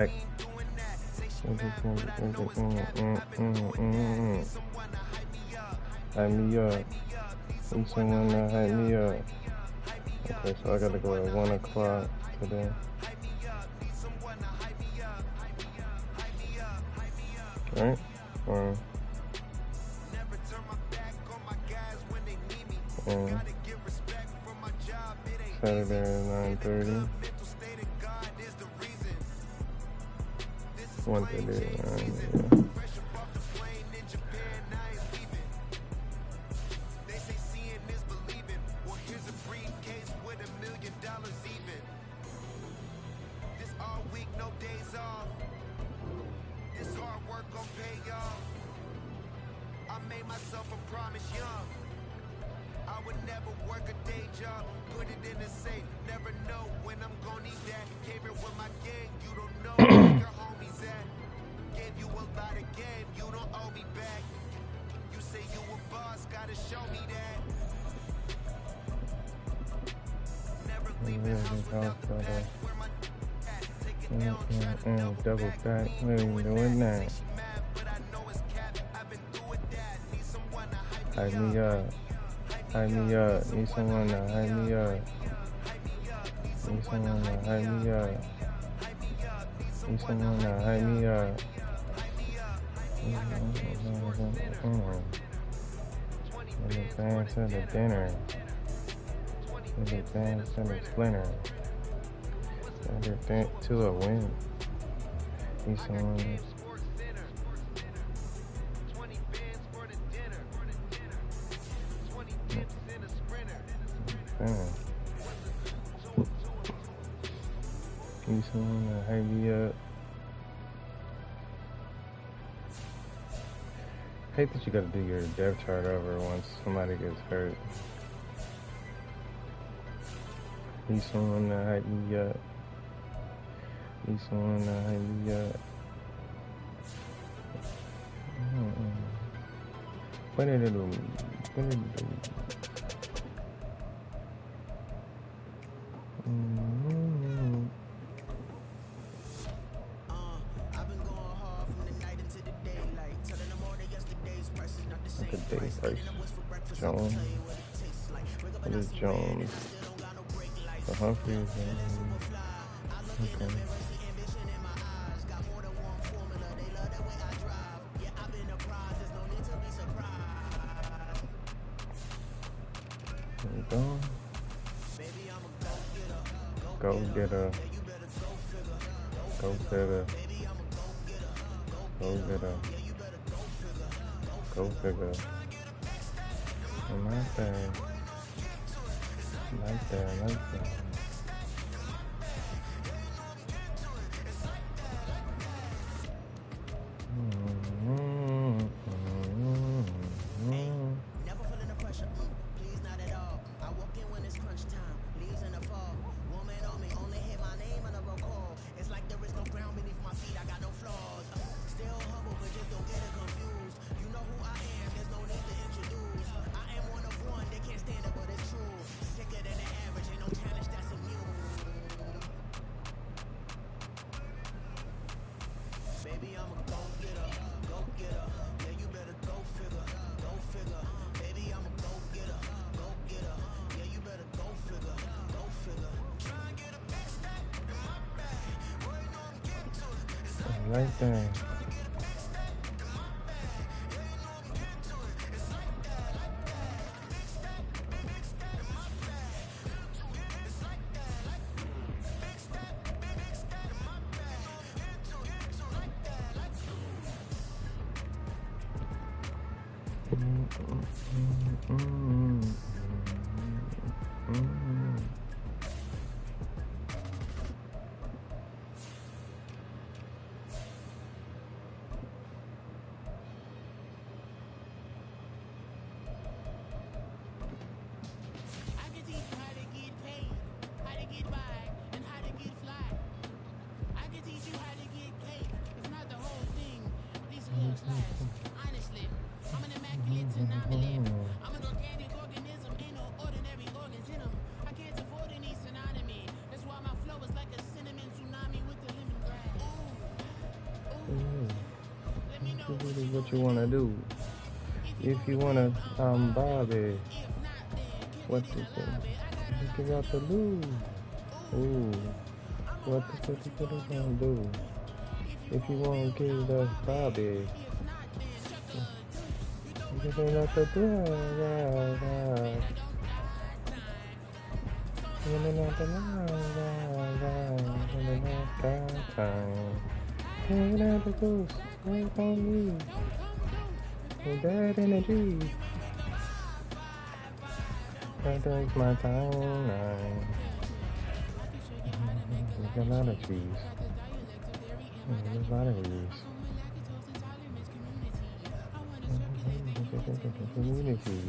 Hype me up. Need someone to hype me up. Okay, so I gotta go at 1 o'clock today. Right? Or, Saturday at 9:30. 1:30. Yeah. Double back, we ain't doing that. Hype me up. Hype me up. Need someone to hype me up. Need someone to hype me up. Need someone to hype me up. In advance of the dinner. In advance of the splinter. To a win. Need someone. Need someone to hype me up. Hate that you gotta do your depth chart over once somebody gets hurt. Need someone to hype me up. Need someone to hype me up. What did it do? What did it do? The day price. Jones. What is Jones? The Humphreys. Okay. There we go. Go get a. Go get a. Go get a. Go figure. Like that. Like that. Like that. Never feeling the pressure. Please not at all. I walk in when it's crunch time. Leaves in the fall. Woman on me, only hit my name on a roll call. It's like there is no ground beneath my feet. I got no flaws. Still humble, but just don't get it confused. You know who I am. There's no need to introduce. I am one of one. They can't stand it, but it's true. Sicker than the average. Ain't no challenge that's immune. Baby, I'm a go-getter. Go-getter. Yeah, you better go figure. Go figure. Baby, I'm a go-getter. Go-getter. Yeah, you better go figure. Go figure. Try and get a big stack in my bag. Boy, you know I'm getting to it. It's Like that. Honestly, I'm an immaculate phenomenon. I'm an organic organism, ain't no ordinary organs in them. I can't afford any synonymy. That's why my flow is like a cinnamon tsunami with the lemongrass. Ooh, What you wanna do? If you wanna, Bobby, what you got to do? Ooh, what you gonna do? If you wanna give that Bobby, you can let the drive. Hanging out the ghost, wait on me. With that energy, that takes my time. There's a lot of trees. There's a lot of trees. Community.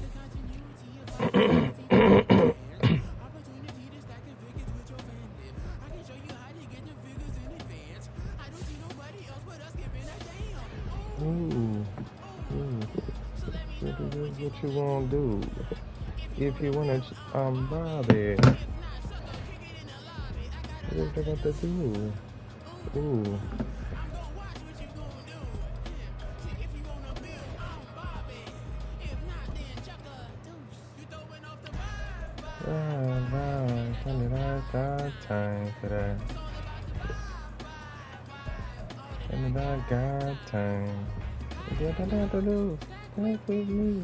Ooh. What you gonna do? If you wanna, Bobby, what you got to do? Ooh. Got time for that. And I got time. What I got to do? Stay with me.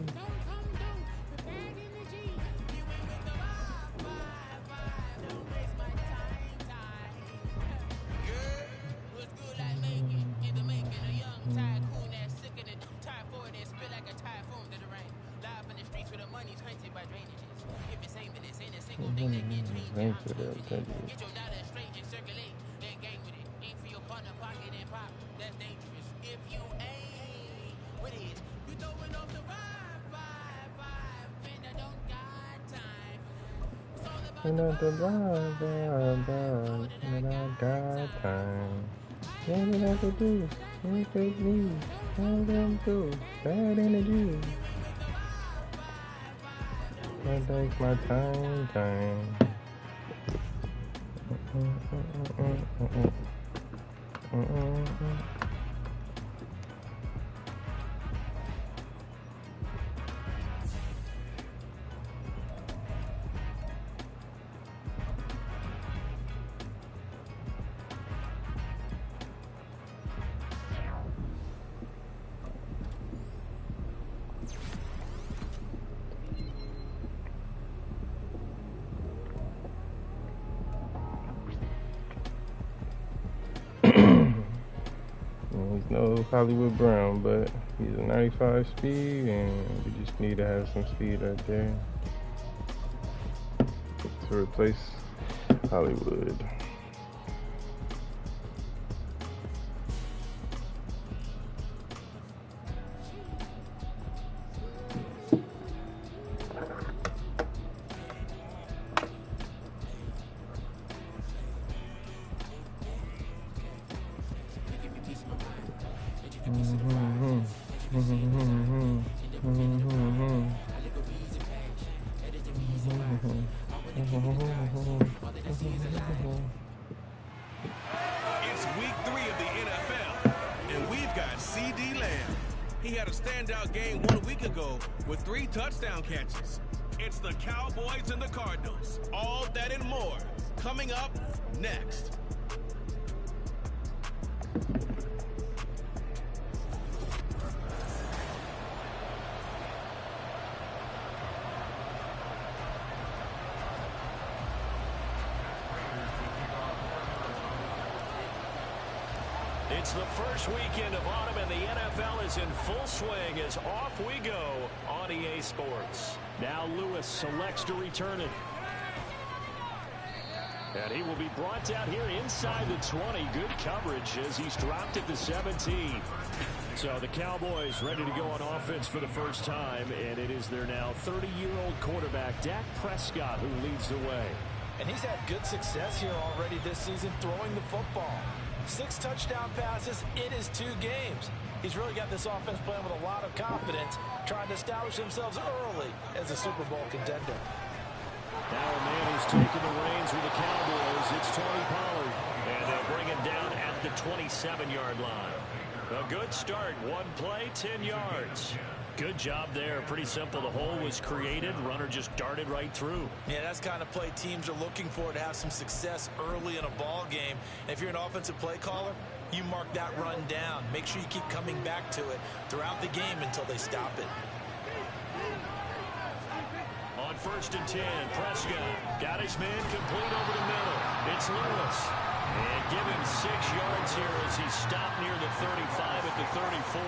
Thanks for that. Thank you. And I got time. What did I have to do? Don't take me. All them do. Bad energy. That takes my time. He's no Hollywood Brown, but he's a 95 speed, and we just need to have some speed right there to replace Hollywood. It's week 3 of the NFL, and we've got CD Lamb. He had a standout game 1 week ago with 3 touchdown catches. It's the Cowboys and the Cardinals. All that and more coming up next. It's the first weekend of autumn, and the NFL is in full swing as off we go on EA Sports. Now Lewis selects to return it. And he will be brought down here inside the 20. Good coverage as he's dropped at the 17. So the Cowboys ready to go on offense for the first time, and it is their now 30-year-old quarterback, Dak Prescott, who leads the way. And he's had good success here already this season throwing the football. 6 touchdown passes in his 2 games. He's really got this offense playing with a lot of confidence, trying to establish themselves early as a Super Bowl contender. Now a man who's taken the reins with the Cowboys. It's Tony Pollard. And they'll bring him down at the 27-yard line. A good start. One play, 10 yards. Good job there. Pretty simple. The hole was created. Runner just darted right through. Yeah, that's the kind of play teams are looking for to have some success early in a ball game. And if you're an offensive play caller, you mark that run down. Make sure you keep coming back to it throughout the game until they stop it. On 1st and 10, Prescott got his man complete over the middle. It's Lewis. And give him 6 yards here as he stopped near the 35 at the 34.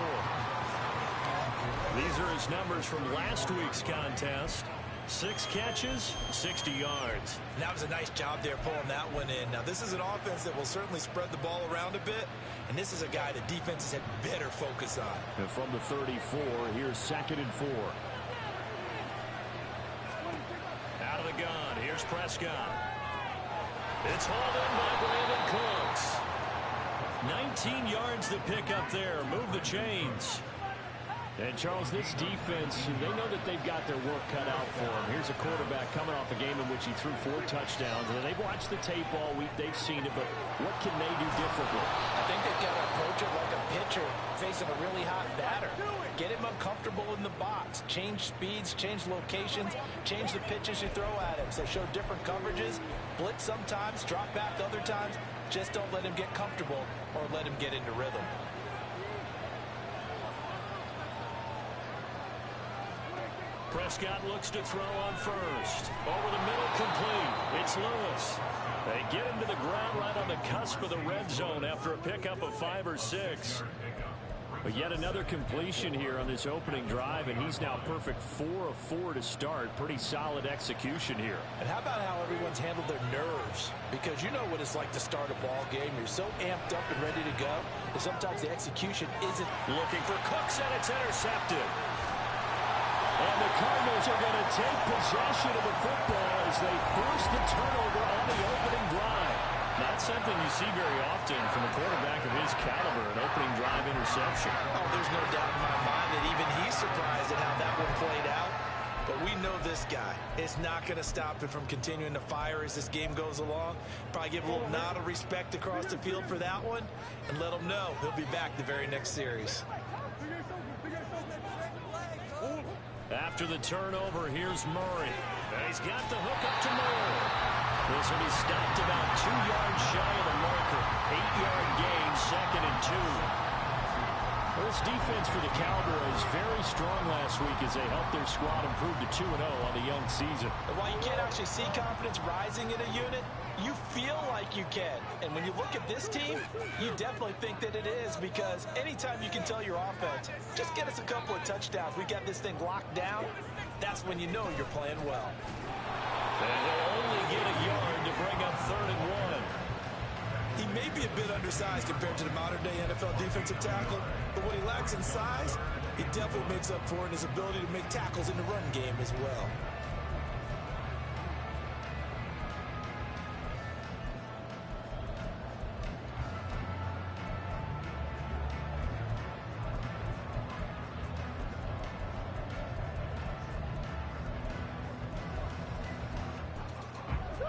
These are his numbers from last week's contest. 6 catches, 60 yards. That was a nice job there pulling that one in. Now, this is an offense that will certainly spread the ball around a bit, and this is a guy the defenses had better focus on. And from the 34, here's 2nd and 4. Out of the gun, here's Prescott. It's hauled in by Brandon Cooks. 19 yards to pick up there. Move the chains. And, Charles, this defense, they know that they've got their work cut out for them. Here's a quarterback coming off a game in which he threw 4 touchdowns. And they've watched the tape all week. They've seen it. But what can they do differently? I think they've got to approach it like a pitcher facing a really hot batter. Get him uncomfortable in the box. Change speeds, change locations, change the pitches you throw at him. So show different coverages. Blitz sometimes, drop back other times. Just don't let him get comfortable or let him get into rhythm. Prescott looks to throw on first. Over the middle, complete. It's Lewis. They get him to the ground right on the cusp of the red zone after a pickup of 5 or 6. But yet another completion here on this opening drive, and he's now perfect 4 of 4 to start. Pretty solid execution here. And how about how everyone's handled their nerves? Because you know what it's like to start a ball game. You're so amped up and ready to go, and sometimes the execution isn't. Looking for Cooks, and it's intercepted. And the Cardinals are going to take possession of the football as they force the turnover on the opening drive. Not something you see very often from a quarterback of his caliber, an opening drive interception. Oh, there's no doubt in my mind that even he's surprised at how that one played out. But we know this guy is not going to stop him from continuing to fire as this game goes along. Probably give a little nod of respect across the field for that one and let him know he'll be back the very next series. After the turnover, here's Murray. And he's got the hook up to Murray. This one he stopped about 2 yards shy of the marker. 8-yard gain, 2nd and 2. This defense for the Cowboys very strong last week as they helped their squad improve to 2-0 on the young season. And while you can't actually see confidence rising in a unit, you feel like you can. And when you look at this team, you definitely think that it is, because anytime you can tell your offense, just get us a couple of touchdowns, we got this thing locked down, that's when you know you're playing well. And he'll only get a yard to bring up 3rd and 1. He may be a bit undersized compared to the modern-day NFL defensive tackle, but what he lacks in size, he definitely makes up for in his ability to make tackles in the run game as well.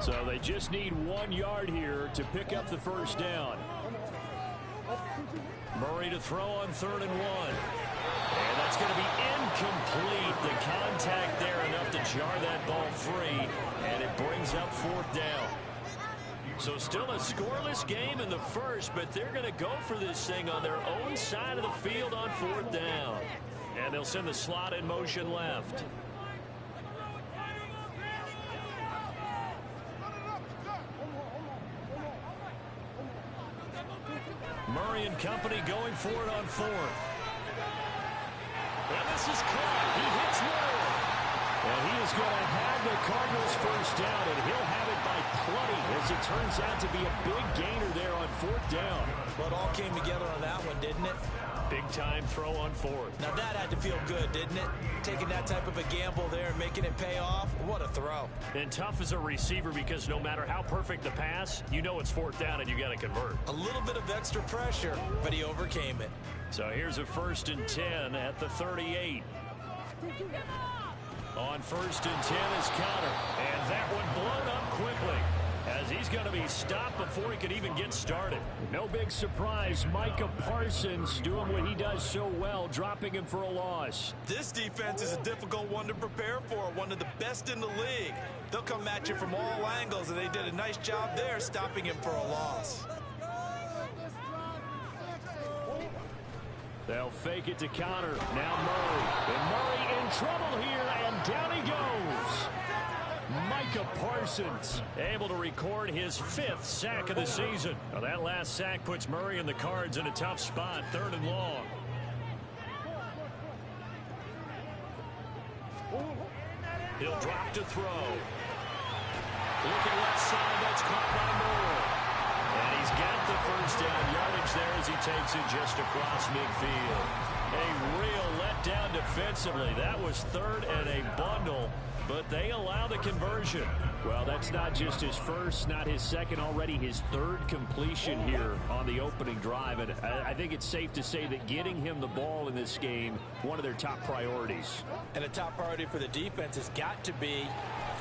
So they just need 1 yard here to pick up the first down. Murray to throw on 3rd and 1. And that's going to be incomplete. The contact there enough to jar that ball free. And it brings up 4th down. So still a scoreless game in the first, but they're going to go for this thing on their own side of the field on 4th down. And they'll send the slot in motion left. Murray and company going for it on 4th. And this is caught. He hits Murray. And he is going to have the Cardinals first down, and he'll have it by plenty, as it turns out to be a big gainer there on 4th down. Well, it all came together on that one, didn't it? Big-time throw on 4th. Now that had to feel good, didn't it? Taking that type of a gamble there and making it pay off. What a throw. And tough as a receiver, because no matter how perfect the pass, you know it's 4th down and you got to convert. A little bit of extra pressure, but he overcame it. So here's a 1st and 10 at the 38. On 1st and 10 is Connor. And that one blown up quickly. as he's going to be stopped before he could even get started. No big surprise. Micah Parsons doing what he does so well, dropping him for a loss. This defense is a difficult one to prepare for, one of the best in the league. They'll come at you from all angles, and they did a nice job there stopping him for a loss. They'll fake it to counter. Now Murray. And Murray in trouble here, and down he goes. Micah Parsons able to record his 5th sack of the season. Now that last sack puts Murray and the Cards in a tough spot, 3rd and long. He'll drop to throw. Looking left side, that's caught by Moore. And he's got the first down yardage there as he takes it just across midfield. A real letdown defensively. That was 3rd and a bundle, but they allow the conversion. Well, that's not just his first, not his second, already his 3rd completion here on the opening drive. And I think it's safe to say that getting him the ball in this game, one of their top priorities. And a top priority for the defense has got to be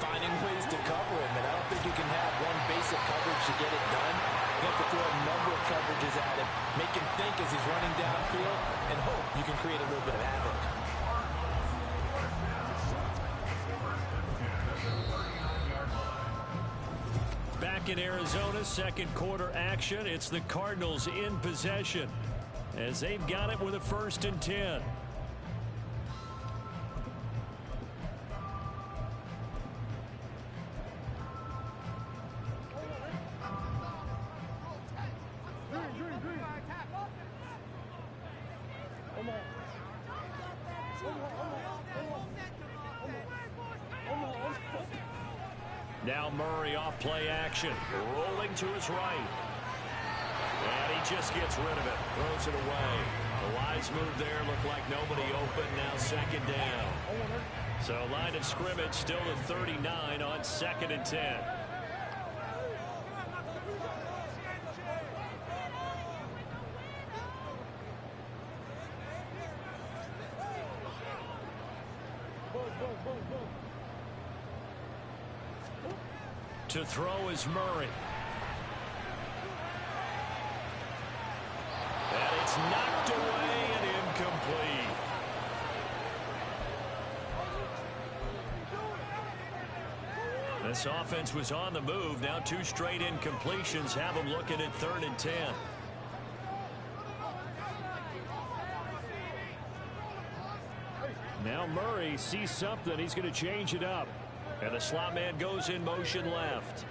finding ways to cover him. And I don't think you can have one basic coverage to get it done. You have to throw a number of coverages at him, make him think as he's running downfield, and hope you can create a little bit of havoc. Back in Arizona, 2nd quarter action. It's the Cardinals in possession as they've got it with a 1st and 10. Now Murray off play action, rolling to his right. And he just gets rid of it, throws it away. The wise move there, looked like nobody open, now 2nd down. So line of scrimmage still at 39 on 2nd and 10. To throw is Murray. And it's knocked away and incomplete. This offense was on the move. Now 2 straight incompletions have them looking at 3rd and 10. Now Murray sees something. He's going to change it up. And the slot man goes in motion left.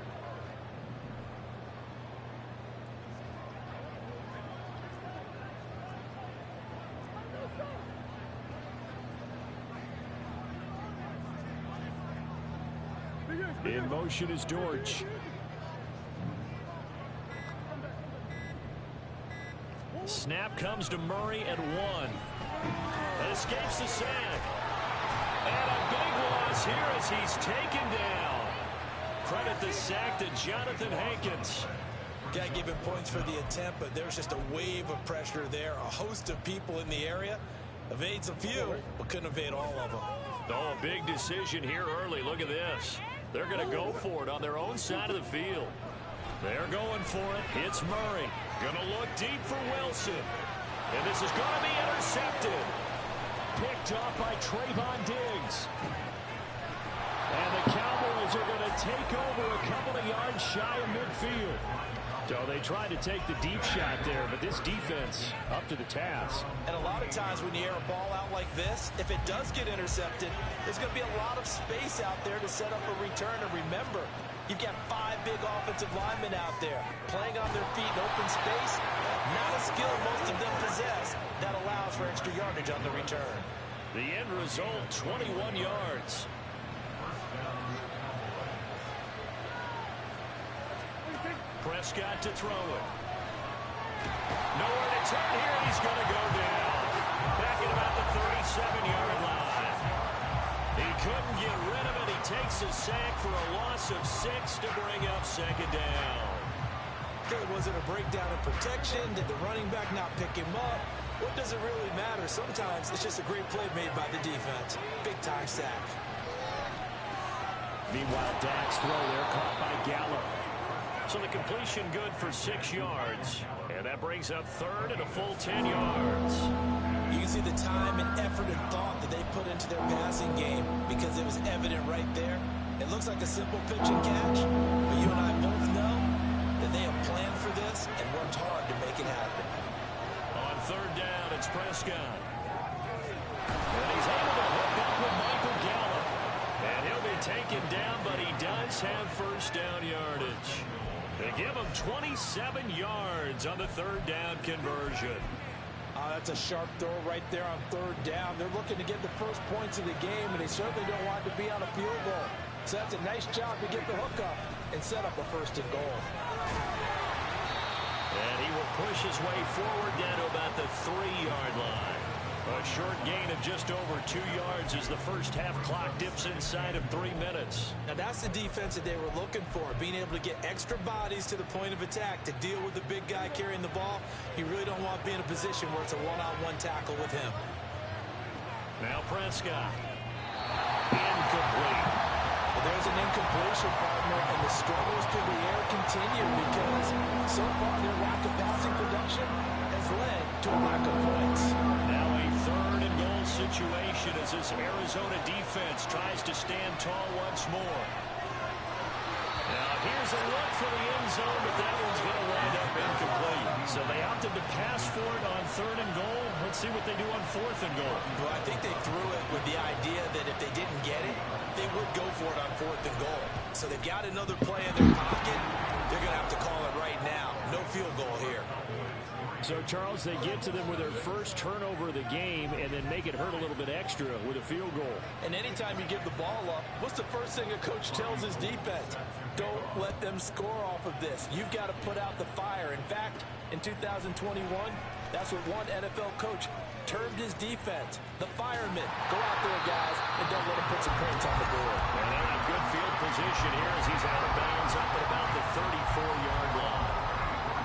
In motion is Dortch. Snap comes to Murray at 1. That escapes the sack. And a big loss here as he's taken down. Credit the sack to Jonathan Hankins. Can't give him points for the attempt, but there's just a wave of pressure there. A host of people in the area. Evades a few, but couldn't evade all of them. Oh, a big decision here early. Look at this. They're going to go for it on their own side of the field. They're going for it. It's Murray. Going to look deep for Wilson. And this is going to be intercepted. Picked off by Trayvon Diggs. And the Cowboys are going to take over a couple of yards shy of midfield. So they tried to take the deep shot there, but this defense up to the task. And a lot of times when you air a ball out like this, if it does get intercepted, there's going to be a lot of space out there to set up a return. And remember, you've got 5 big offensive linemen out there playing on their feet in open space. Not a skill most of them possess that allows for extra yardage on the return. The end result, 21 yards. Prescott to throw it. Nowhere to turn here, and he's going to go down. Back at about the 37-yard line. He couldn't get rid of it. He takes a sack for a loss of 6 to bring up 2nd down. Okay, was it a breakdown in protection? Did the running back not pick him up? What does it really matter? Sometimes it's just a great play made by the defense. Big-time sack. Meanwhile, Dak's throw there caught by Gallup. So the completion good for 6 yards. And that brings up third and a full 10 yards. You can see the time and effort and thought that they put into their passing game because it was evident right there. It looks like a simple pitch and catch, but you and I both know that they have planned for this and worked hard to make it happen. On third down, it's Prescott. And he's able to hook up with Michael Gallup. And he'll be taken down, but he does have first down yardage. They give him 27 yards on the third down conversion. That's a sharp throw right there on third down. They're looking to get the first points of the game, and they certainly don't want to be on a field goal. So that's a nice job to get the hook up and set up a first and goal. And he will push his way forward down to about the 3-yard line. A short gain of just over 2 yards as the first half clock dips inside of 3 minutes. Now that's the defense that they were looking for, being able to get extra bodies to the point of attack to deal with the big guy carrying the ball. You really don't want to be in a position where it's a one-on-one tackle with him. Now Prescott. Incomplete. Well, there's an incompletion, partner, and the struggles through the air continue because so far their lack of passing production has led to a lack of points. Now a third and goal situation as this Arizona defense tries to stand tall once more. Now here's a look for the end zone, but that one's going to wind up incomplete. So they opted to pass for it on third and goal. Let's see what they do on fourth and goal. Well, I think they threw it with the idea that if they didn't get it, they would go for it on fourth and goal. So they've got another play in their pocket. They're going to have to call it right now. No field goal here. So, Charles, they get to them with their first turnover of the game and then make it hurt a little bit extra with a field goal. And anytime you give the ball up, what's the first thing a coach tells his defense? Don't let them score off of this. You've got to put out the fire. In fact, in 2021, that's what one NFL coach termed his defense. The firemen. Go out there, guys, and don't let them put some points on the board. And they're in good field position here as he's out of bounds up at about the 34-yard line.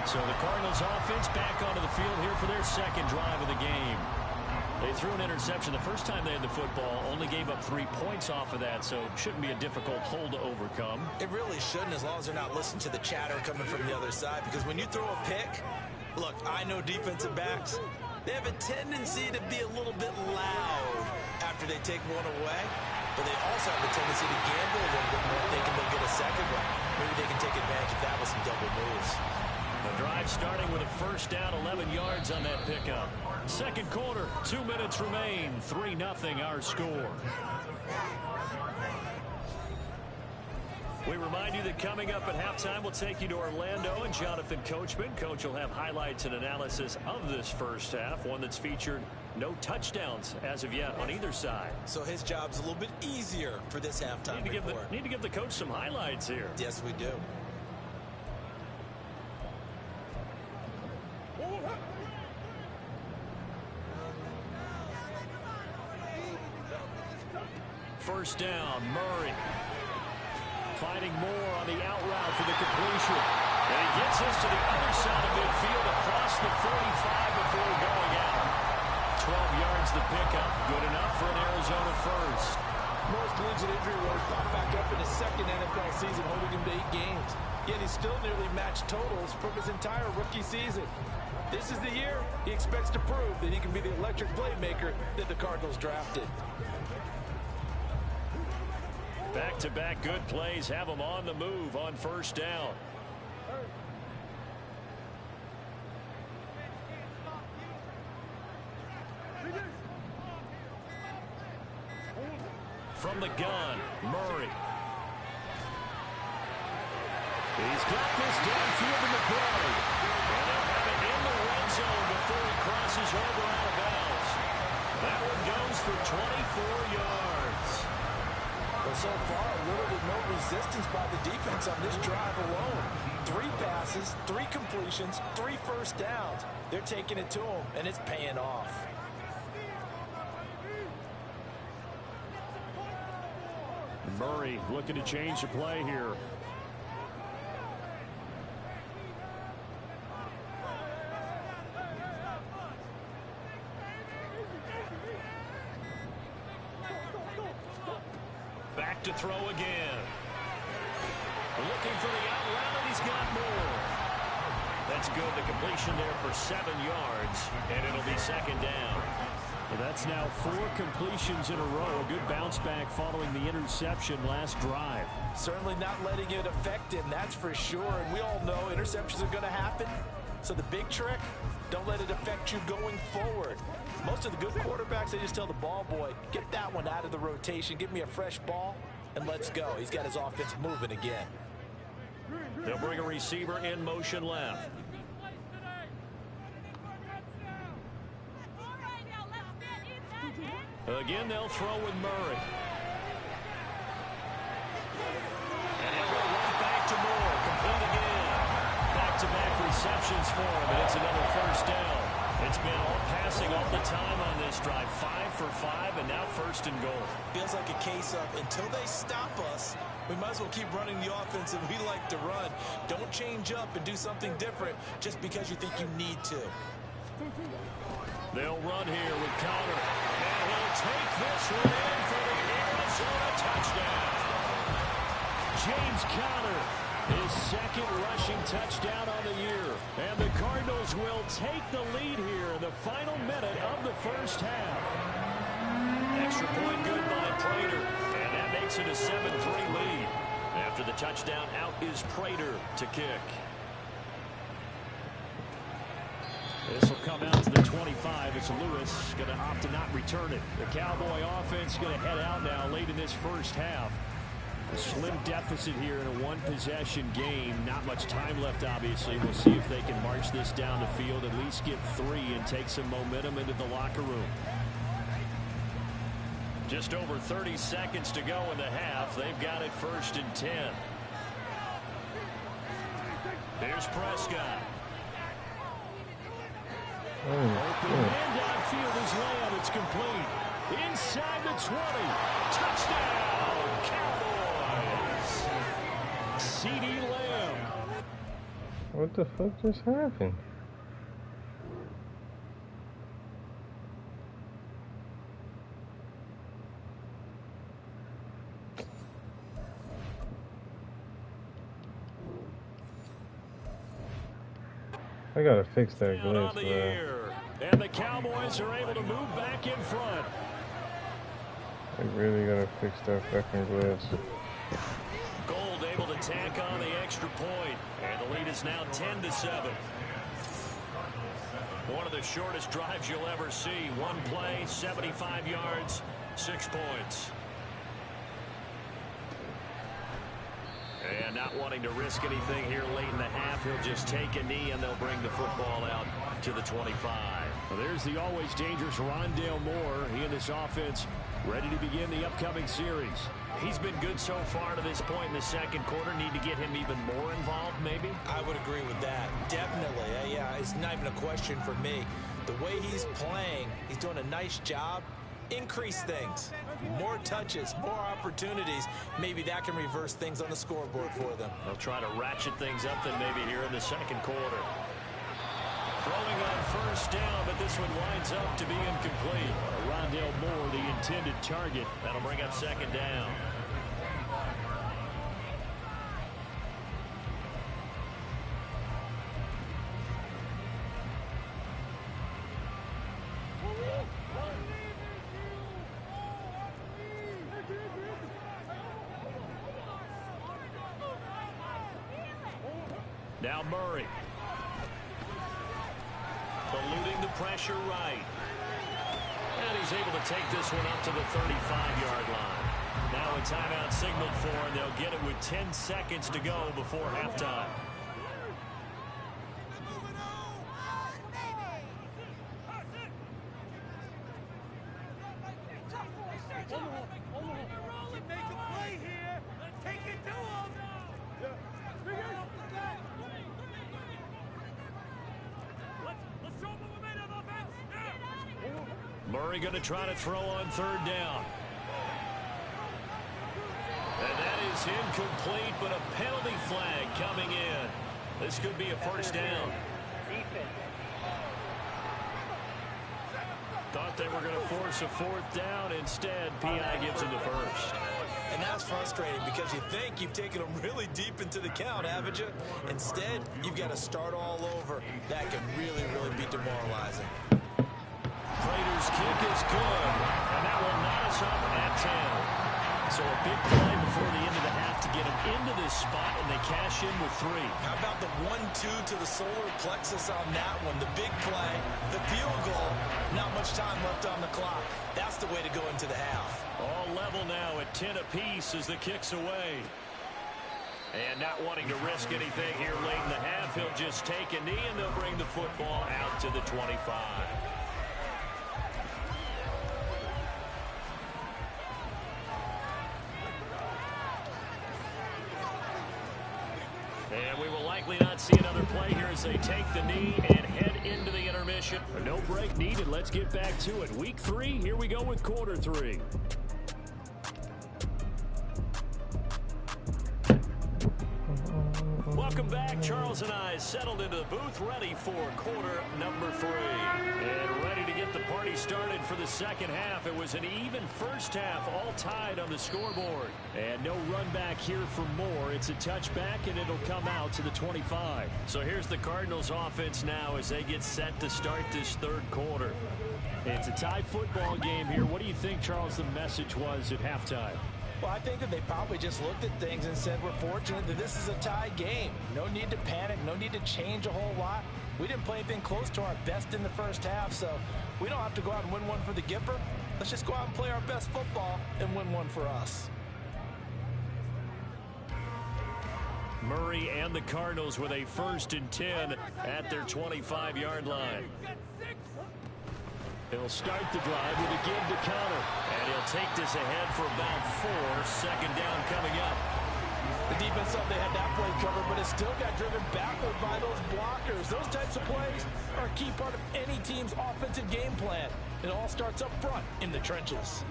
So the Cardinals offense back onto the field here for their second drive of the game. They threw an interception the first time they had the football, only gave up 3 points off of that, so shouldn't be a difficult hole to overcome. It really shouldn't, as long as they're not listening to the chatter coming from the other side, because when you throw a pick, look, I know defensive backs, they have a tendency to be a little bit loud after they take one away, but they also have a tendency to gamble a little bit more thinking they'll get a second one. Maybe they can take advantage of that with some double moves. The drive starting with a first down, 11 yards on that pickup. Second quarter, 2 minutes remain, 3-0 our score. We remind you that coming up at halftime, we'll take you to Orlando and Jonathan Coachman. Coach will have highlights and analysis of this first half, one that's featured no touchdowns as of yet on either side. So his job's a little bit easier for this halftime report. Need to give the coach some highlights here. Yes, we do. First down, Murray. Finding more on the out route for the completion. And he gets this to the other side of midfield across the 45 before going out. 12 yards the pickup. Good enough for an Arizona first. Most collision injury woes pop back up in his second NFL season, holding him to 8 games. Yet he still nearly matched totals from his entire rookie season. This is the year he expects to prove that he can be the electric playmaker that the Cardinals drafted. Back-to-back good plays have him on the move on first down. From the gun, Murray. He's got this downfield in the play. And they'll have it in the red zone before he crosses over out of bounds. That one goes for 24 yards. Well, so far, little to no resistance by the defense on this drive alone. 3 passes, 3 completions, 3 first downs. They're taking it to him, and it's paying off. Murray looking to change the play here. Back to throw again. Looking for the out route, and he's got more. That's good. The completion there for 7 yards, and it'll be second down. Well, that's now 4 completions in a row. A good bounce back following the interception last drive. Certainly not letting it affect him, that's for sure. And we all know interceptions are going to happen. So the big trick, don't let it affect you going forward. Most of the good quarterbacks, they just tell the ball boy, get that one out of the rotation, give me a fresh ball, and let's go. He's got his offense moving again. They'll bring a receiver in motion left. Again, they'll throw with Murray. And he'll go right back to Moore. Complete again. Back-to-back receptions for him, and it's another first down. It's been all passing all the time on this drive. 5 for 5, and now first and goal. Feels like a case of until they stop us, we might as well keep running the offense that we like to run. Don't change up and do something different just because you think you need to. They'll run here with Conner. And he'll take this one in for the Arizona touchdown. James Conner, his second rushing touchdown on the year. And the Cardinals will take the lead here in the final minute of the first half. Extra point good by Prater. And that makes it a 7-3 lead. After the touchdown, out is Prater to kick. This will come out to the 25. It's Lewis going to opt to not return it. The Cowboy offense going to head out now late in this first half. A slim deficit here in a one-possession game. Not much time left, obviously. We'll see if they can march this down the field, at least get 3 and take some momentum into the locker room. Just over 30 seconds to go in the half. They've got it 1st and 10. Here's Prescott. Open and downfield is Lamb. It's complete. Inside the 20. Touchdown, Cowboys. CeeDee Lamb. What the fuck just happened? I gotta fix that glitch, bro. And the Cowboys are able to move back in front. I really gotta fix that fucking glitch. Gold able to tack on the extra point. And the lead is now 10-7. One of the shortest drives you'll ever see. One play, 75 yards, 6 points. And not wanting to risk anything here late in the half, he'll just take a knee and they'll bring the football out to the 25. Well, there's the always dangerous Rondale Moore. He and this offense ready to begin the upcoming series. He's been good so far to this point in the second quarter. Need to get him even more involved, maybe? I would agree with that. Definitely. Yeah, it's not even a question for me. The way he's playing, he's doing a nice job. Increase things. More touches, more opportunities. Maybe that can reverse things on the scoreboard for them. They'll try to ratchet things up then maybe here in the second quarter. Throwing on first down, but this one winds up to be incomplete. Rondale Moore, the intended target. That'll bring up second down. Now Murray. Eluding the pressure right. And he's able to take this one up to the 35-yard line. Now a timeout signaled for, and they'll get it with 10 seconds to go before halftime. Murray going to try to throw on third down. And that is incomplete, but a penalty flag coming in. This could be a first down. Thought they were going to force a fourth down. Instead, P.I. gives him the first. And that's frustrating because you think you've taken them really deep into the count, haven't you? Instead, you've got to start all over. That can really, really be demoralizing. Prater's kick is good, and that will knot us up at 10. So a big play before the end of the half to get them into this spot, and they cash in with 3. How about the 1-2 to the solar plexus on that one? The big play, the field goal, not much time left on the clock. That's the way to go into the half. All level now at 10 apiece as the kick's away. And not wanting to risk anything here late in the half, he'll just take a knee, and they'll bring the football out to the 25. And we will likely not see another play here as they take the knee and head into the intermission. No break needed. Let's get back to it. Week 3, here we go with quarter 3. Welcome back. Charles and I settled into the booth, ready for quarter number 3. And ready to get the party started for the second half. It was an even first half, all tied on the scoreboard. And no run back here for more. It's a touchback, and it'll come out to the 25. So here's the Cardinals offense now as they get set to start this third quarter. It's a tie football game here. What do you think, Charles, the message was at halftime? Well, I think that they probably just looked at things and said, we're fortunate that this is a tie game. No need to panic, no need to change a whole lot. We didn't play anything close to our best in the first half, so we don't have to go out and win one for the Gipper. Let's just go out and play our best football and win one for us. Murray and the Cardinals with a 1st and 10 at their 25-yard line. He'll start the drive with a give to Connor, and he'll take this ahead for about 4. Second down coming up. The defense thought they had that play covered, but it still got driven backward by those blockers. Those types of plays are a key part of any team's offensive game plan. It all starts up front in the trenches.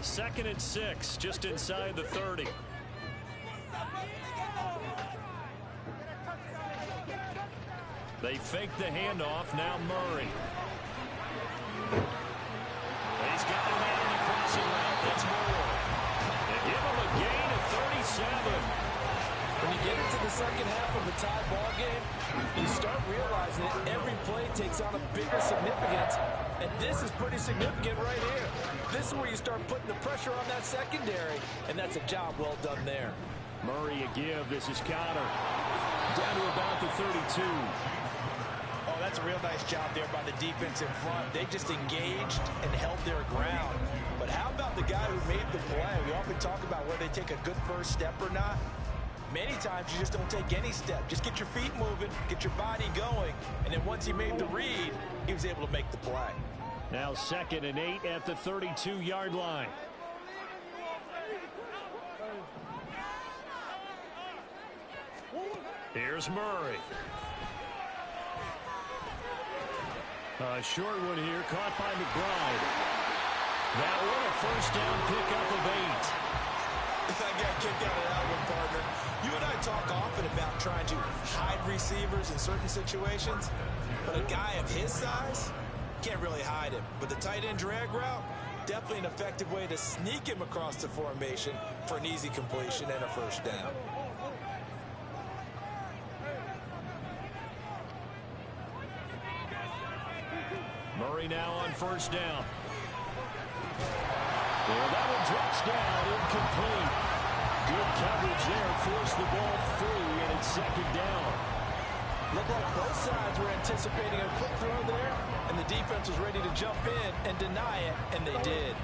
Second and 6, just inside the 30. They fake the handoff. Now Murray. He's got him out on the crossing route. That's more. They give him a gain of 37. When you get into the second half of the tie ball game, you start realizing that every play takes on a bigger significance, and this is pretty significant right here. This is where you start putting the pressure on that secondary, and that's a job well done there. Murray a give. This is Connor. Down to about the 32. Oh, that's a real nice job there by the defense in front. They just engaged and held their ground. But how about the guy who made the play? We often talk about whether they take a good first step or not. Many times you just don't take any step. Just get your feet moving, get your body going, and then once he made the read, he was able to make the play. Now 2nd and 8 at the 32-yard line. Here's Murray. A short one here, caught by McBride. That one a first down pickup of 8. I got kicked out of that one, partner. You and I talk often about trying to hide receivers in certain situations, but a guy of his size can't really hide him. But the tight end drag route, definitely an effective way to sneak him across the formation for an easy completion and a first down. Murray now on first down. Well, that one drops down, incomplete. Good coverage there, forced the ball free, and it's second down. Looked like both sides were anticipating a quick throw there, and the defense was ready to jump in and deny it, and they did.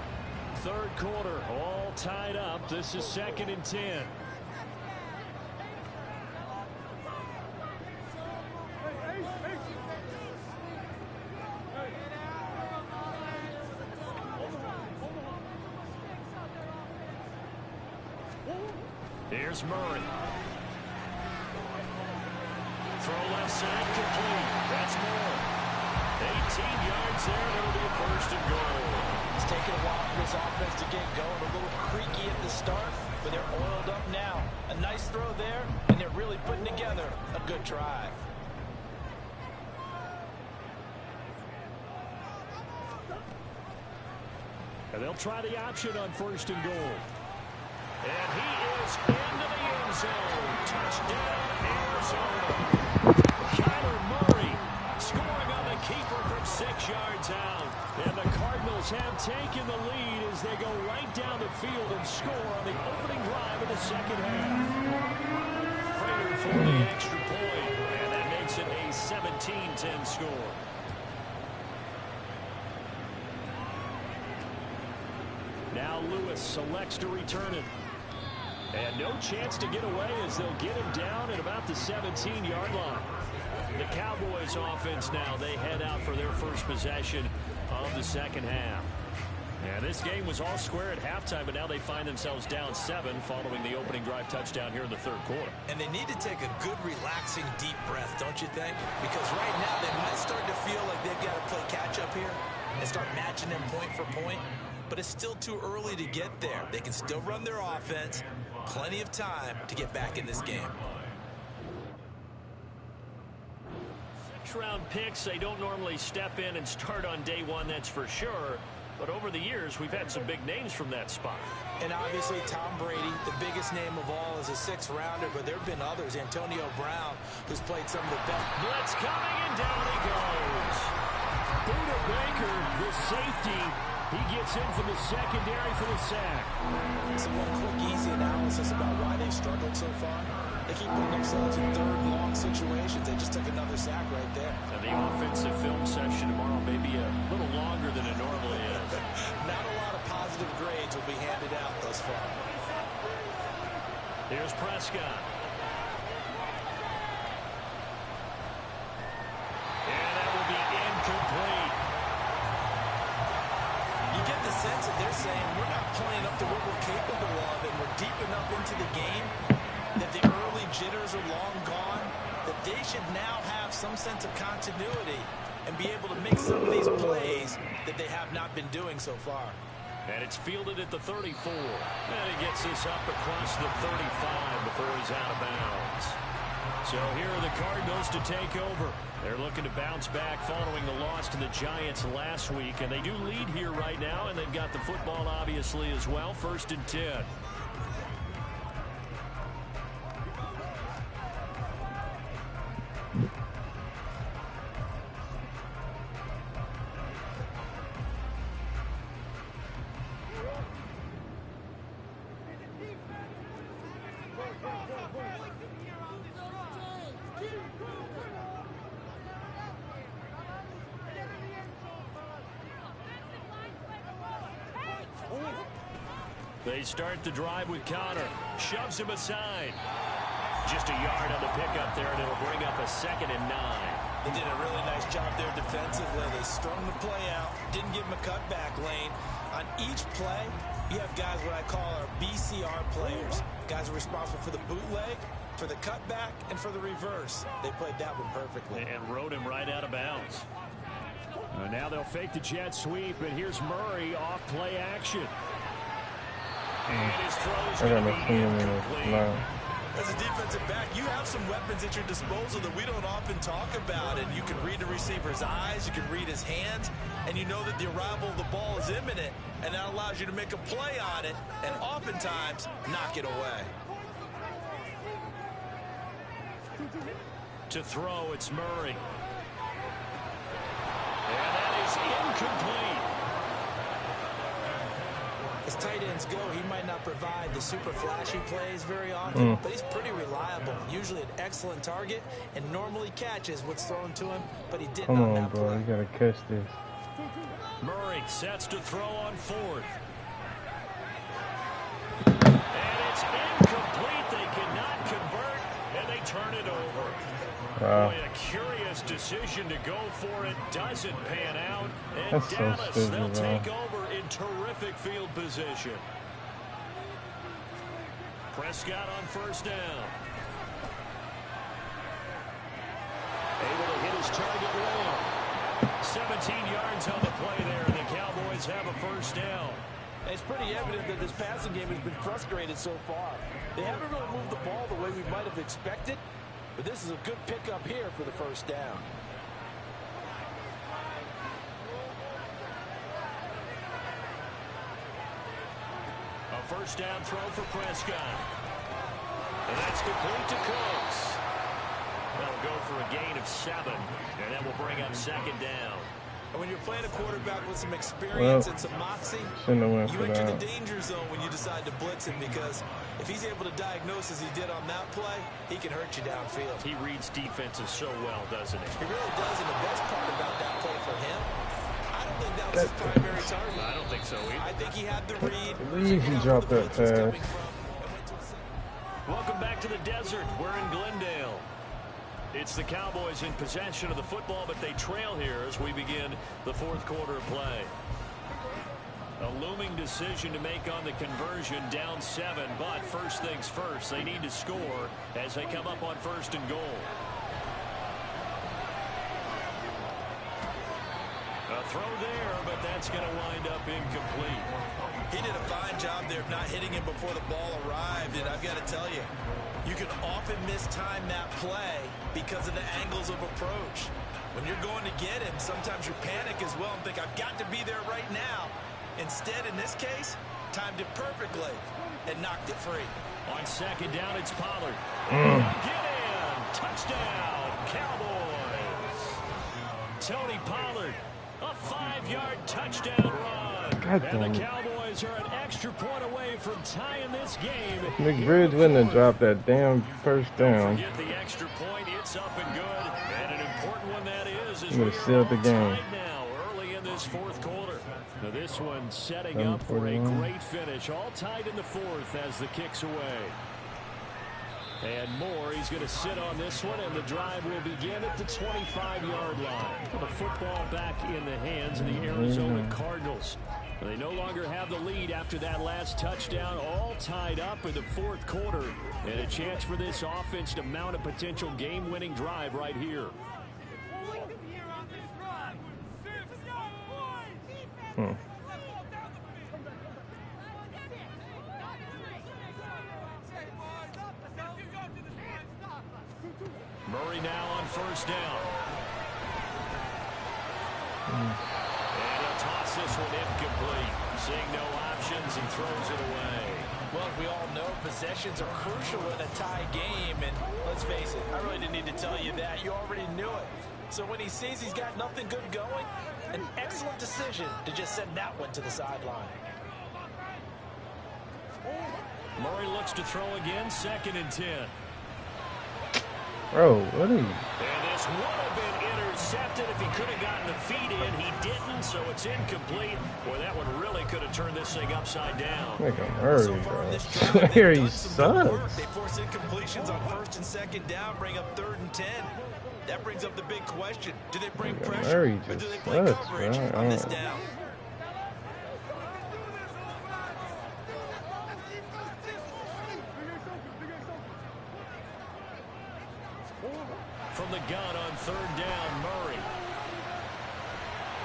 Third quarter, all tied up. This is 2nd and 10. Here's Murray. Throw left side complete. That's more. 18 yards there, and it'll be a 1st and goal. It's taken a while for this offense to get going. A little creaky at the start, but they're oiled up now. A nice throw there, and they're really putting together a good drive. And they'll try the option on 1st and goal. And he is into the end zone. Touchdown, Arizona. Kyler Murray scoring on the keeper from 6 yards out. And the Cardinals have taken the lead as they go right down the field and score on the opening drive of the second half. Prater for the extra point, and that makes it a 17-10 score. Now Lewis selects to return it. And no chance to get away as they'll get him down at about the 17-yard line. The Cowboys offense now, they head out for their first possession of the second half. And this game was all square at halftime, but now they find themselves down 7 following the opening drive touchdown here in the third quarter. And they need to take a good, relaxing, deep breath, don't you think? Because right now they might start to feel like they've got to play catch-up here and start matching them point for point. But it's still too early to get there. They can still run their offense. Plenty of time to get back in this game. 6th-round picks, they don't normally step in and start on day 1, that's for sure. But over the years, we've had some big names from that spot. And obviously, Tom Brady, the biggest name of all, is a 6th-rounder. But there have been others. Antonio Brown, who's played some of the best. Blitz coming, and down he goes. Buda Baker, the safety. He gets in for the secondary for the sack. So one quick, easy analysis about why they've struggled so far. They keep putting themselves in 3rd and long situations. They just took another sack right there. And the offensive film session tomorrow may be a little longer than it normally is. Not a lot of positive grades will be handed out thus far. Here's Prescott. And that will be incomplete. You get the sense that they're saying we're not playing up to what we're capable of, and we're deep enough into the game that the early jitters are long gone, that they should now have some sense of continuity and be able to make some of these plays that they have not been doing so far. And it's fielded at the 34. And he gets this up across the 35 before he's out of bounds. So here are the Cardinals to take over. They're looking to bounce back following the loss to the Giants last week. And they do lead here right now, and they've got the football obviously as well. 1st and 10. They start the drive with Connor. Shoves him aside. Just a yard on the pickup there, and it'll bring up a 2nd and 9. They did a really nice job there defensively. They strung the play out, didn't give him a cutback lane. On each play, you have guys what I call our BCR players. Guys are responsible for the bootleg, for the cutback, and for the reverse. They played that one perfectly. And rode him right out of bounds. Now they'll fake the jet sweep, and here's Murray off play action. And his throw's going to be incomplete. As a defensive back, you have some weapons at your disposal that we don't often talk about. And you can read the receiver's eyes, you can read his hands, and you know that the arrival of the ball is imminent, and that allows you to make a play on it and oftentimes knock it away. To throw, it's Murray. And that is incomplete. As tight ends go, he might not provide the super flashy plays very often, but he's pretty reliable. Usually an excellent target and normally catches what's thrown to him, but he didn't. Come on, bro. You gotta catch this. Murray sets to throw on 4th. And it's incomplete. They cannot convert, and they turn it over. Boy, a curious decision to go for it. Doesn't pan out. And That's Dallas, so they'll stupid, take over in terrific field position. Prescott on 1st down. Able to hit his target well. 17 yards on the play there, and the Cowboys have a 1st down. It's pretty evident that this passing game has been frustrated so far. They haven't really moved the ball the way we might have expected, but this is a good pickup here for the 1st down. first down throw for Prescott. And that's complete to Cooks. They'll go for a gain of 7, and that will bring up second down. And when you're playing a quarterback with some experience and some moxie, you enter the danger zone when you decide to blitz him, because if he's able to diagnose as he did on that play, he can hurt you downfield. He reads defenses so well, doesn't he? He really does, and the best part about that play for him, I don't think that was his primary target. I don't think so either. I think he had the read. I believe he dropped that pass. Welcome back to the desert. We're in Glendale. It's the Cowboys in possession of the football, but they trail here as we begin the fourth quarter of play. A looming decision to make on the conversion, down 7, but first things first, they need to score as they come up on first and goal. A throw there, but that's going to wind up incomplete. He did a fine job there of not hitting him before the ball arrived, and I've got to tell you, you can often mistime that play because of the angles of approach. When you're going to get him, sometimes you panic as well and think, I've got to be there right now. Instead, in this case, timed it perfectly and knocked it free. On second down, it's Pollard. Get in! Touchdown, Cowboys! Tony Pollard, a 5-yard touchdown run. And the Cowboys are an extra point away from tying this game. McBridge wouldn't have dropped that damn first down. Get the extra point. It's up and good. And an important one that is He would have sealed the game. Now, early in this fourth quarter. Now this one setting up for a great finish. All tied in the fourth as the kick's away. And Moore, he's going to sit on this one, and the drive will begin at the 25-yard line. The football back in the hands of the Arizona Cardinals. They no longer have the lead after that last touchdown, all tied up in the fourth quarter. And a chance for this offense to mount a potential game-winning drive right here. Murray now on first down. And he'll toss this one incomplete. Seeing no options, he throws it away. Well, we all know possessions are crucial in a tie game, and let's face it, I really didn't need to tell you that. You already knew it. So when he sees he's got nothing good going, an excellent decision to just send that one to the sideline. Murray looks to throw again, 2nd and 10. Bro, what are you? And this would have been intercepted if he could have gotten the feet in. He didn't, so it's incomplete. Boy, that one really could have turned this thing upside down. Make him hurry, bro. Here he sucks. They force incompletions on 1st and 2nd down, bring up 3rd and 10. That brings up the big question. Do they bring pressure, or do they play coverage on this down? From the gun on 3rd down, Murray.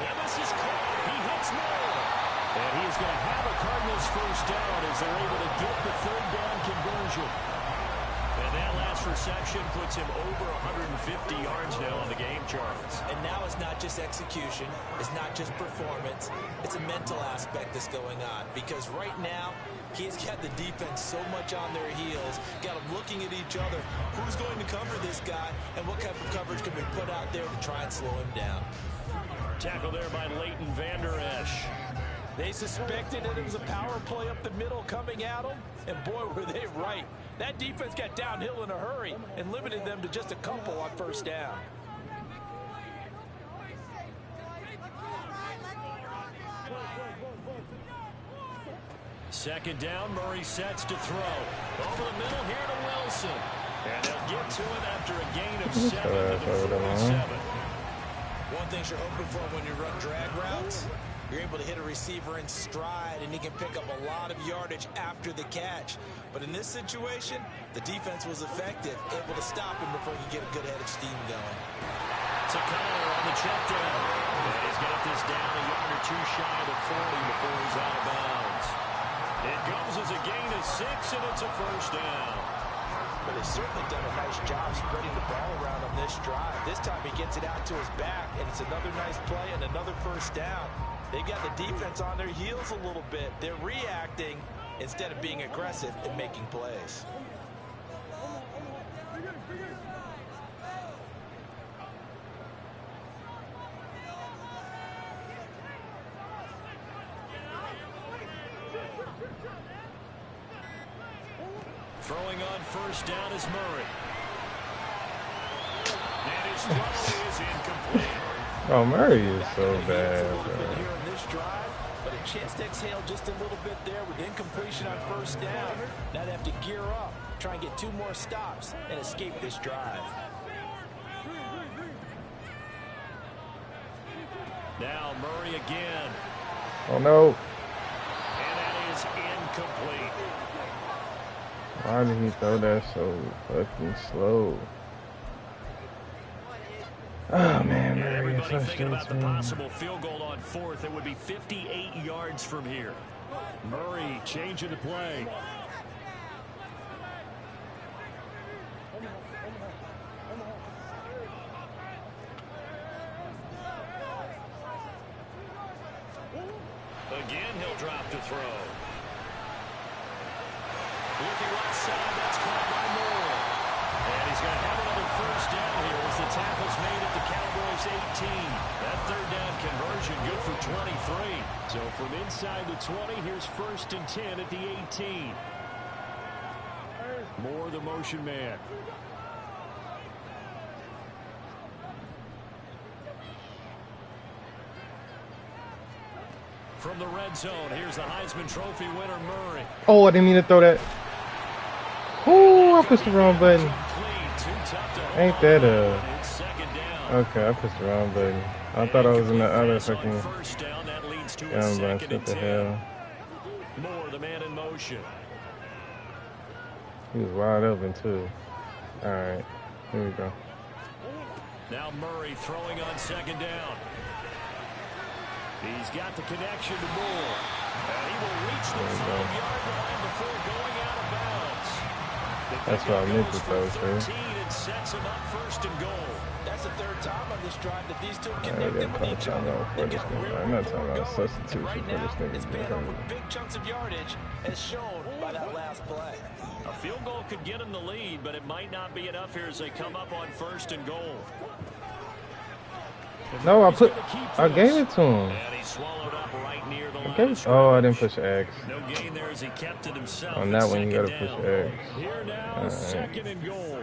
And this is caught. He hits Moore. And he's going to have a Cardinals first down as they're able to get the 3rd down conversion. And that last reception puts him over 150 yards now on the game charts. And now it's not just execution. It's not just performance. It's a mental aspect that's going on. Because right now, he's got the defense so much on their heels, got them looking at each other. Who's going to cover this guy, and what type of coverage can we put out there to try and slow him down? Tackle there by Leighton Vander Esch. They suspected that it was a power play up the middle coming at them, and boy, were they right. That defense got downhill in a hurry and limited them to just a couple on 1st down. Second down, Murray sets to throw. Over the middle here to Wilson. And they'll get to it after a gain of 7 to the 47. One thing you're hoping for when you run drag routes, you're able to hit a receiver in stride, and he can pick up a lot of yardage after the catch. But in this situation, the defense was effective, able to stop him before he could get a good head of steam going. Takano on the check down. And he's got this down a yard or 2 shy of the 40 before he's out of bounds. It goes as a gain of 6, and it's a first down. But they've certainly done a nice job spreading the ball around on this drive. This time he gets it out to his back, and it's another nice play and another first down. They've got the defense on their heels a little bit. They're reacting, instead of being aggressive and making plays. Throwing on first down is Murray. And his throw is incomplete. Oh, Murray is so bad, bro. Here on this drive, but a chance to exhale just a little bit there with incompletion on first down. Now they have to gear up, try and get 2 more stops and escape this drive. Now Murray again. Oh, no. And that is incomplete. Why did he throw that so fucking slow? Oh, man, Murray Everybody is thinking about the frustrating. possible field goal on 4th. It would be 58 yards from here. Murray changing the play. Again, he'll drop to throw. Looking right side, that's caught by Moore. And he's going to have another first down here as the tackle's made at the Cowboys' 18. That third down conversion good for 23. So from inside the 20, here's 1st and 10 at the 18. Moore the motion man. From the red zone, here's the Heisman Trophy winner, Murray. Oh, I didn't mean to throw that. Ooh, I pushed the wrong button. Ain't that okay, I pushed the wrong button. I thought I was in the other fucking down button. What the hell? Moore, the man in motion. He was wide open too. Alright, here we go. Now Murray throwing on 2nd down. He's got the connection to Moore. And he will reach the 5-yard line before going out of bounds. That's what I meant to throw, sir. And sets him up 1st and goal. That's the 3rd time on this drive that these two I connected got with each other. for this nigga. I'm not talking about substitution Right for this now, it's nigga. paying off with big chunks of yardage, as shown by that last play. A field goal could get him the lead, but it might not be enough here as they come up on 1st and goal. No, I gave it to him. And he swallowed up right near the line. Oh, I didn't push X. No gain there as he kept it himself. On that one, you gotta push X. Here now, 2nd and goal.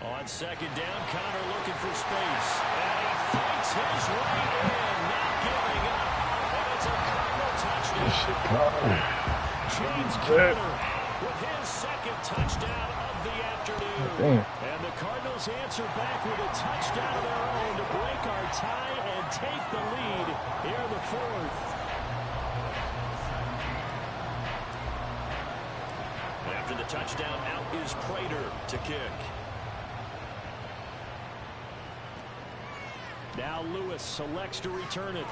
On 2nd down, Connor looking for space. And he fights his way in, not giving up. And it's a Connor touchdown. James Connor with his 2nd touchdown of the afternoon. And the Cardinals answer back with a touchdown of their own to break our tie and take the lead here in the 4th. After the touchdown, out is Prater to kick. Now Lewis selects to return it.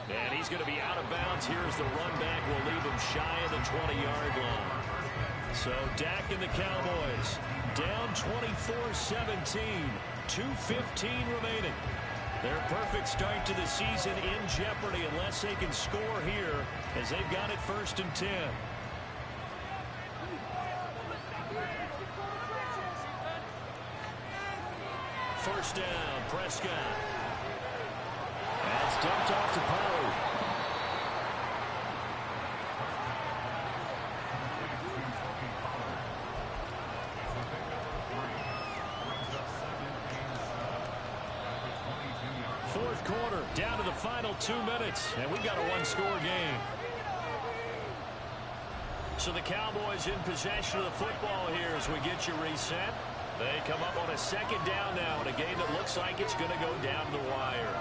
And he's going to be out of bounds here as the run back will leave him shy of the 20-yard line. So Dak and the Cowboys down 24-17, 2:15 remaining. Their perfect start to the season in jeopardy unless they can score here as they've got it 1st and 10. First down, Prescott. That's dumped off to Pollard. Fourth quarter, down to the final 2 minutes, and we got a 1-score game. So the Cowboys in possession of the football here as we get you reset. They come up on a 2nd down now in a game that looks like it's going to go down the wire.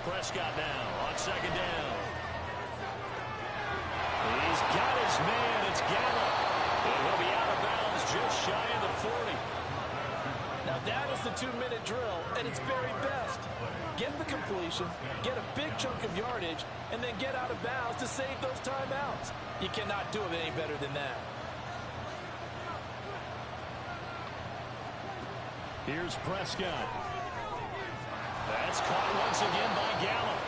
Prescott now on 2nd down. He's got his man. It's Gallup. And he'll be out of bounds just shy of the 40. Now that is the 2-minute drill at its very best. Get the completion, get a big chunk of yardage, and then get out of bounds to save those timeouts. You cannot do it any better than that. Here's Prescott. That's caught once again by Gallup.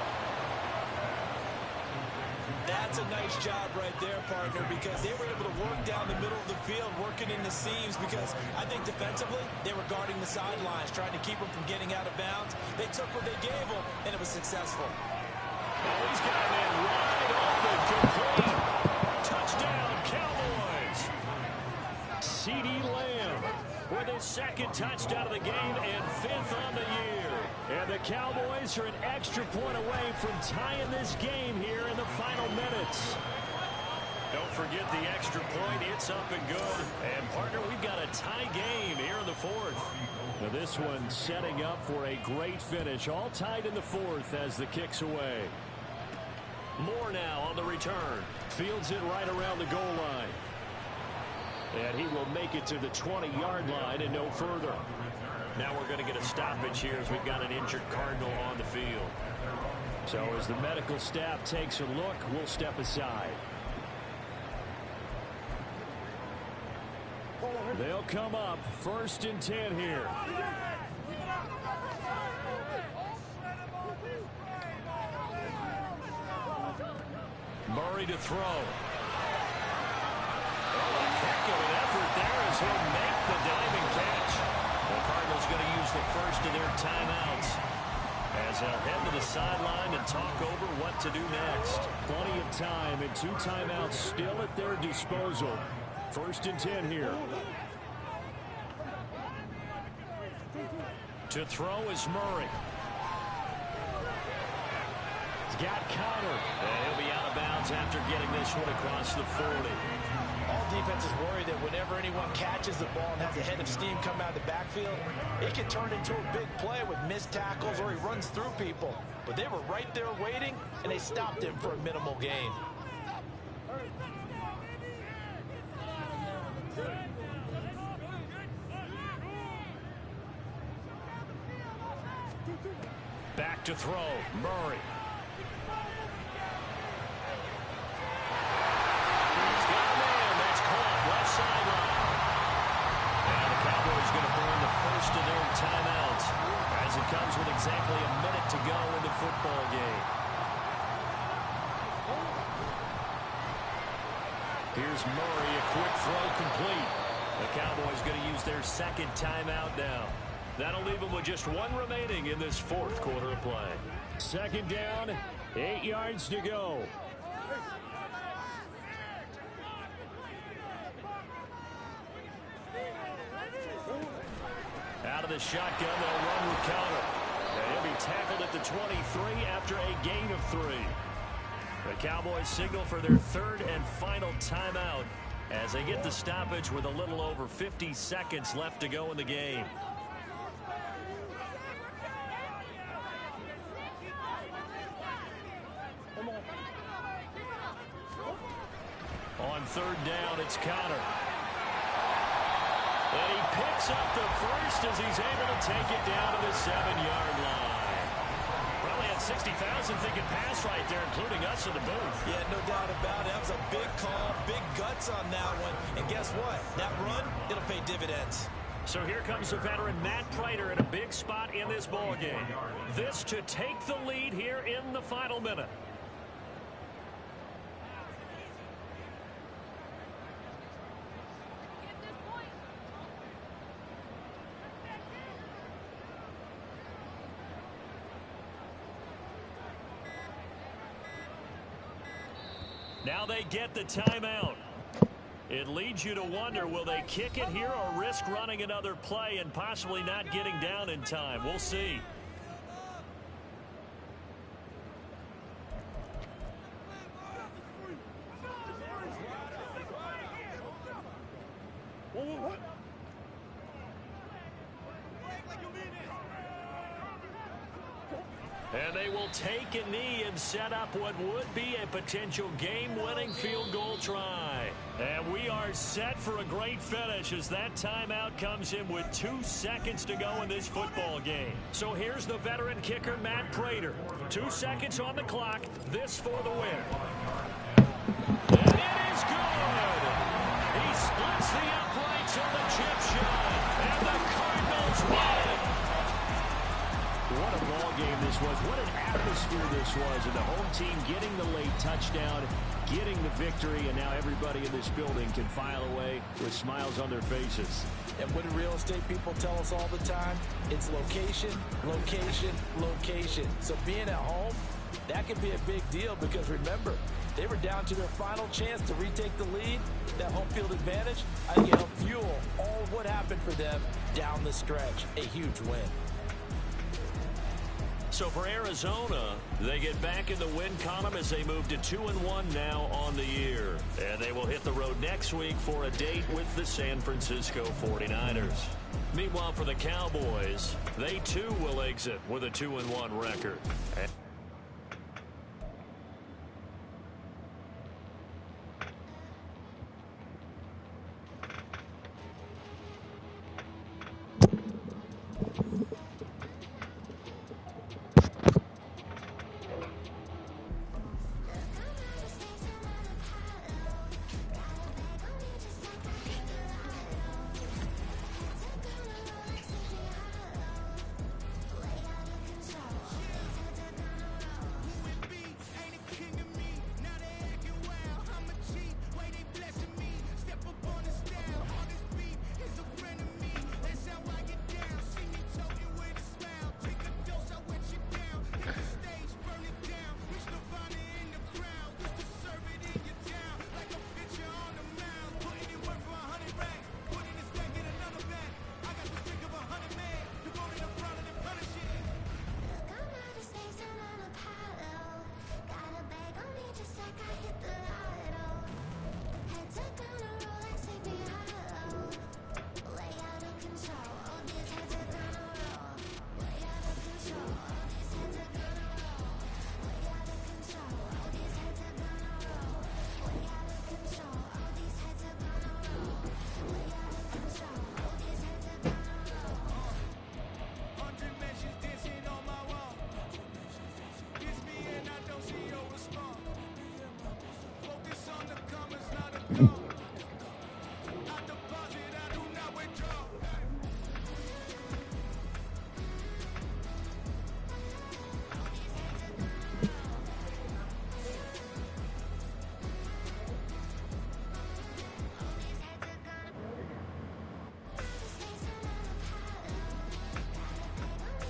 That's a nice job right there, partner, because they were able to work down the middle of the field, working in the seams, because I think defensively they were guarding the sidelines, trying to keep them from getting out of bounds. They took what they gave them, and it was successful. Oh, he's got him in wide open, complete. Touchdown, Cowboys. C.D. Lamb with his second touchdown of the game and 5th on the year. And the Cowboys are an extra point away from tying this game here in the final minutes. Don't forget the extra point. It's up and good. And, partner, we've got a tie game here in the 4th. Now this one setting up for a great finish. All tied in the 4th as the kick's away. Moore now on the return. Fields it right around the goal line. And he will make it to the 20-yard line and no further. Now we're going to get a stoppage here as we've got an injured Cardinal on the field. So as the medical staff takes a look, we'll step aside. They'll come up 1st and 10 here. Murray to throw. Oh, a heck of an effort there as he'll make the diving catch. The Cardinals going to use the first of their timeouts as they'll head to the sideline and talk over what to do next. Plenty of time and 2 timeouts still at their disposal. 1st and 10 here. To throw is Murray. He's got Connor. And he'll be out of bounds after getting this one across the 40. All defenses worry that whenever anyone catches the ball and has a head of steam come out of the backfield, it can turn into a big play with missed tackles or he runs through people. But they were right there waiting, and they stopped him for a minimal gain. Back to throw, Murray. He's got a man. That's caught left sideline. And the Cowboys going to burn the first of their timeouts as it comes with exactly a minute to go in the football game. Here's Murray, a quick throw complete. The Cowboys going to use their second timeout now. That'll leave them with just 1 remaining in this 4th quarter of play. 2nd down, 8 yards to go. Out of the shotgun, they'll run with Connor. And he'll be tackled at the 23 after a gain of 3. The Cowboys signal for their 3rd and final timeout as they get the stoppage with a little over 50 seconds left to go in the game. On 3rd down, it's Connor. And he picks up the first as he's able to take it down to the 7-yard line. Probably had 60,000 thinking pass right there, including us in the booth. Yeah, no doubt about it. That was a big call, big guts on that one. And guess what? That run, it'll pay dividends. So here comes the veteran Matt Prater in a big spot in this ball game. This to take the lead here in the final minute. Now they get the timeout. It leads you to wonder, will they kick it here or risk running another play and possibly not getting down in time? We'll see. And they will take a knee and set up what would be a potential game-winning field goal try. And we are set for a great finish as that timeout comes in with 2 seconds to go in this football game. So here's the veteran kicker, Matt Prater. 2 seconds on the clock. This for the win. And it is good. He splits the uprights on the chip shot. And the Cardinals What a ball game this was. What an atmosphere this was. And the home team getting the late touchdown, getting the victory, and now everybody in this building can file away with smiles on their faces. And what do real estate people tell us all the time? It's location, location, location. So being at home, that could be a big deal because remember, they were down to their final chance to retake the lead. That home field advantage, I think it helped fuel all of what happened for them down the stretch. A huge win. So for Arizona, they get back in the win column as they move to 2-1 now on the year. And they will hit the road next week for a date with the San Francisco 49ers. Meanwhile, for the Cowboys, they too will exit with a 2-1 record.